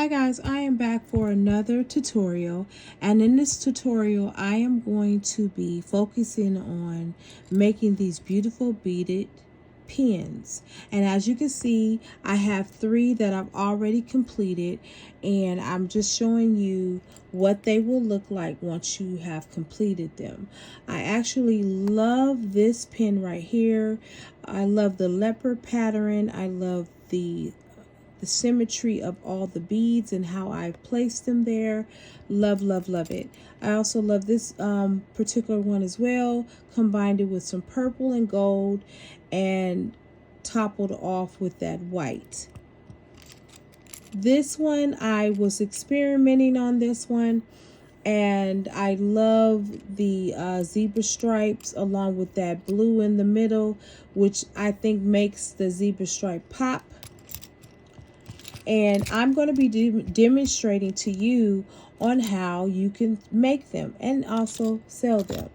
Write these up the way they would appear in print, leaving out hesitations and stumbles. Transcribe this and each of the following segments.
Hi guys, I am back for another tutorial, and in this tutorial I am going to be focusing on making these beautiful beaded pins. And as you can see, I have 3 that I've already completed, and I'm just showing you what they will look like once you have completed them. I actually love this pin right here. I love the leopard pattern. I love the symmetry of all the beads and how I've placed them there. Love, love, love it. I also love this particular one as well. Combined it with some purple and gold and toppled off with that white. This one, I was experimenting on this one, and I love the zebra stripes along with that blue in the middle, which I think makes the zebra stripe pop. And I'm going to be demonstrating to you on how you can make them and also sell them.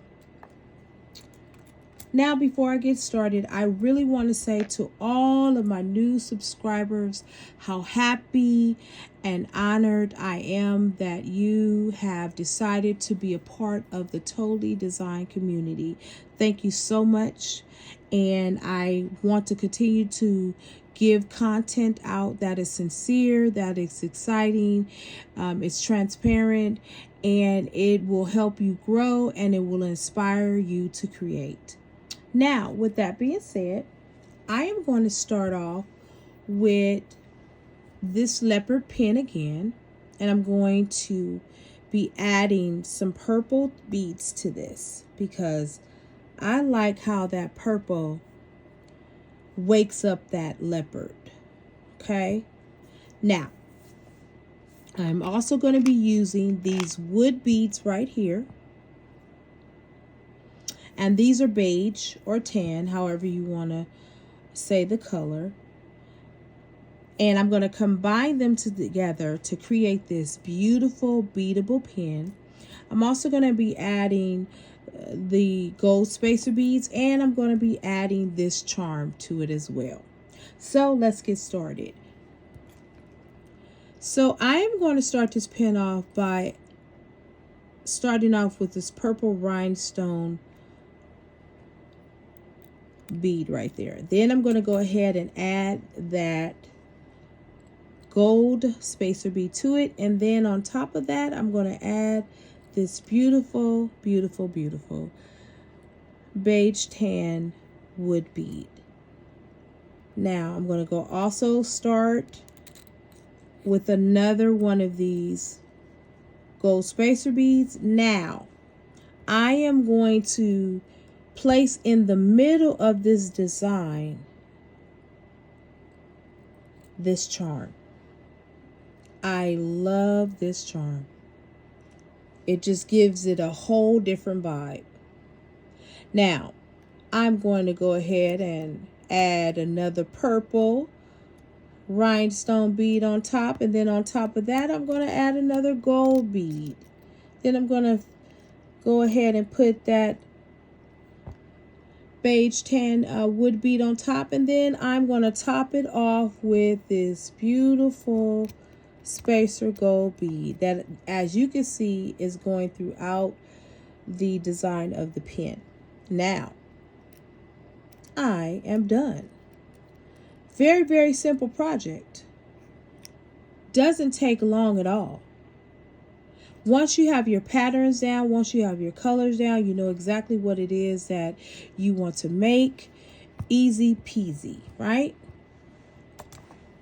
Now, before I get started, I really want to say to all of my new subscribers how happy and honored I am that you have decided to be a part of the Tolee Design community. Thank you so much. And I want to continue to give content out that is sincere, that is exciting, it's transparent, and it will help you grow and it will inspire you to create. Now, with that being said, I am going to start off with this leopard pin again, and I'm going to be adding some purple beads to this because I like how that purple wakes up that leopard. Okay, now I'm also going to be using these wood beads right here, and these are beige or tan, however you want to say the color, and I'm going to combine them together to create this beautiful beadable pin. I'm also going to be adding the gold spacer beads, and I'm going to be adding this charm to it as well. So let's get started. So I am going to start this pin off by starting off with this purple rhinestone bead right there. Then I'm going to go ahead and add that gold spacer bead to it, and then on top of that I'm going to add this beautiful, beautiful, beautiful beige tan wood bead. Now I'm going to go also start with another one of these gold spacer beads. Now I am going to place in the middle of this design this charm. I love this charm. It just gives it a whole different vibe. Now, I'm going to go ahead and add another purple rhinestone bead on top. And then on top of that, I'm going to add another gold bead. Then I'm going to go ahead and put that beige tan wood bead on top. And then I'm going to top it off with this beautiful spacer gold bead that, as you can see, is going throughout the design of the pin. Now I am done. Very, very simple project. Doesn't take long at all. Once you have your patterns down, once you have your colors down, you know exactly what it is that you want to make. Easy peasy, right?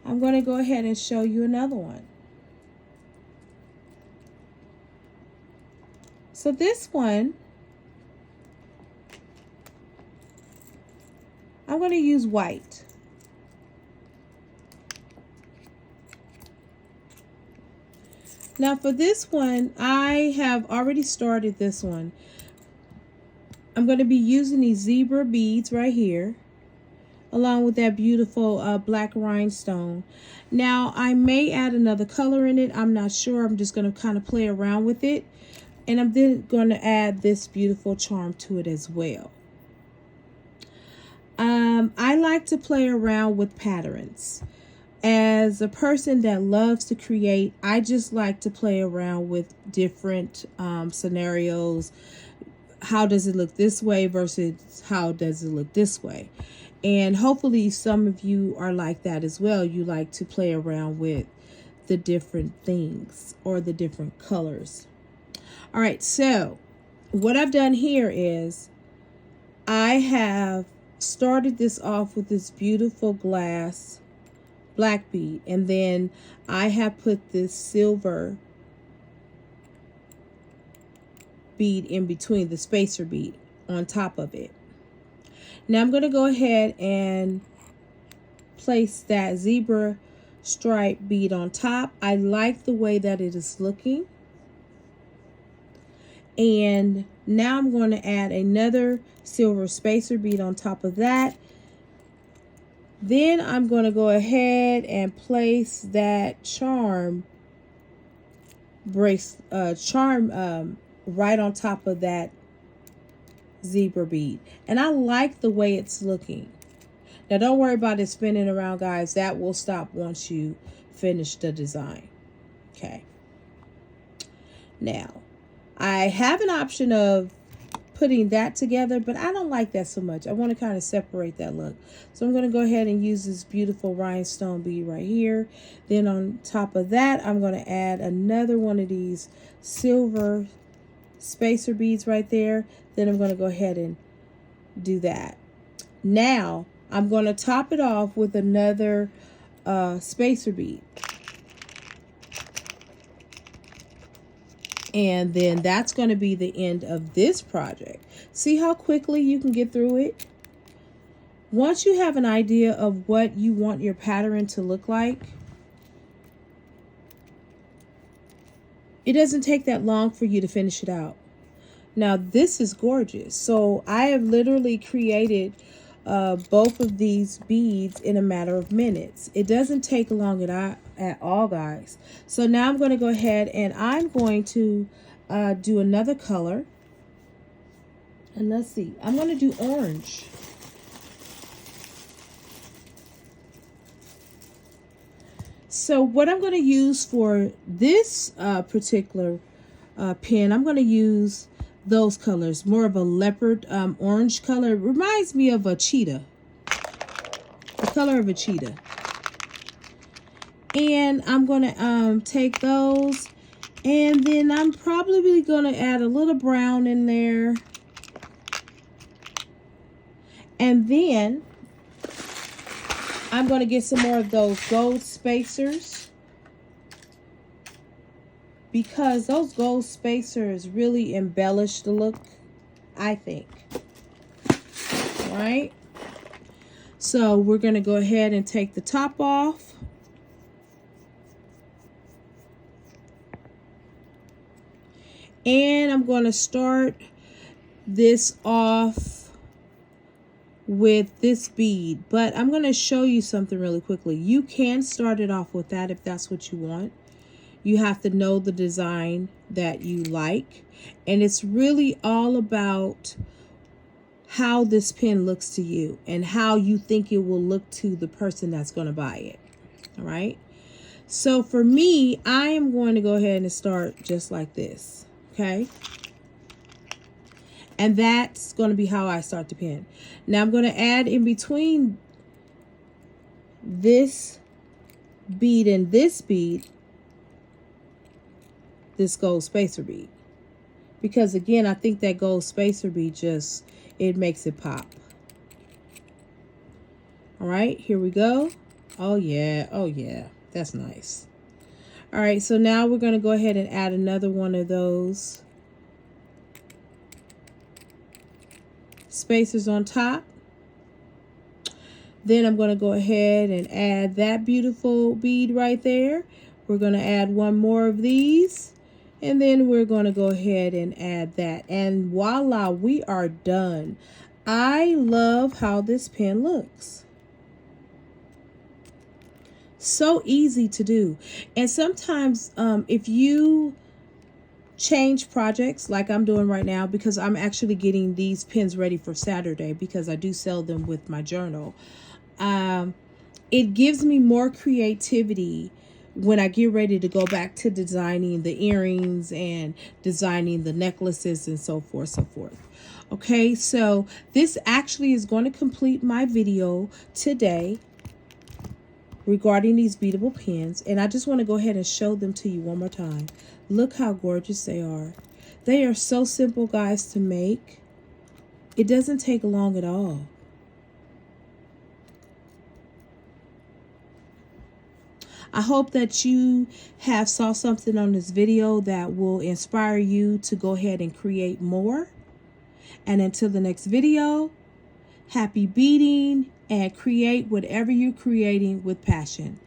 I'm going to go ahead and show you another one. So this one, I'm going to use white. Now for this one, I have already started this one. I'm going to be using these zebra beads right here, along with that beautiful black rhinestone. Now I may add another color in it. I'm not sure. I'm just going to kind of play around with it. And I'm then going to add this beautiful charm to it as well. I like to play around with patterns. As a person that loves to create, I just like to play around with different scenarios. How does it look this way versus how does it look this way? And hopefully some of you are like that as well. You like to play around with the different things or the different colors. All right, so what I've done here is I have started this off with this beautiful glass black bead, and then I have put this silver bead in between, the spacer bead on top of it. Now I'm going to go ahead and place that zebra stripe bead on top. I like the way that it is looking. And now I'm going to add another silver spacer bead on top of that. Then I'm going to go ahead and place that charm right on top of that zebra bead. And I like the way it's looking. Now don't worry about it spinning around, guys. That will stop once you finish the design. Okay. Now, I have an option of putting that together, but I don't like that so much. I want to kind of separate that look. So I'm going to go ahead and use this beautiful rhinestone bead right here. Then on top of that, I'm going to add another one of these silver spacer beads right there. Then I'm going to go ahead and do that. Now I'm going to top it off with another spacer bead. And then that's going to be the end of this project. See how quickly you can get through it? Once you have an idea of what you want your pattern to look like, it doesn't take that long for you to finish it out. Now, this is gorgeous. So I have literally created both of these beads in a matter of minutes. It doesn't take long at all, guys. So now I'm going to go ahead and I'm going to do another color. And let's see. I'm going to do orange. So what I'm going to use for this particular pen, I'm going to use those colors, more of a leopard orange color. It reminds me of a cheetah, the color of a cheetah. And I'm going to take those, and then I'm probably going to add a little brown in there. And then I'm going to get some more of those gold spacers, because those gold spacers really embellish the look, I think. All right. So we're going to go ahead and take the top off. And I'm going to start this off with this bead, but I'm going to show you something really quickly. You can start it off with that if that's what you want. You have to know the design that you like, and it's really all about how this pen looks to you and how you think it will look to the person that's going to buy it. All right. So for me, I am going to go ahead and start just like this. Okay. And that's going to be how I start the pen. Now I'm going to add in between this bead and this bead, this gold spacer bead, because again, I think that gold spacer bead just, it makes it pop. All right, here we go. Oh yeah, that's nice. All right, so now we're going to go ahead and add another one of those spacers on top. Then I'm going to go ahead and add that beautiful bead right there. We're going to add one more of these, and then we're going to go ahead and add that. And voila, we are done. I love how this pen looks. So easy to do. And sometimes if you change projects like I'm doing right now, because I'm actually getting these pens ready for Saturday because I do sell them with my journal. it gives me more creativity when I get ready to go back to designing the earrings and designing the necklaces and so forth, so forth. Okay, so this actually is going to complete my video today regarding these beadable pins. And I just want to go ahead and show them to you one more time. Look how gorgeous they are. They are so simple, guys, to make. It doesn't take long at all. I hope that you have saw something on this video that will inspire you to go ahead and create more. And until the next video, happy beading and create whatever you're creating with passion.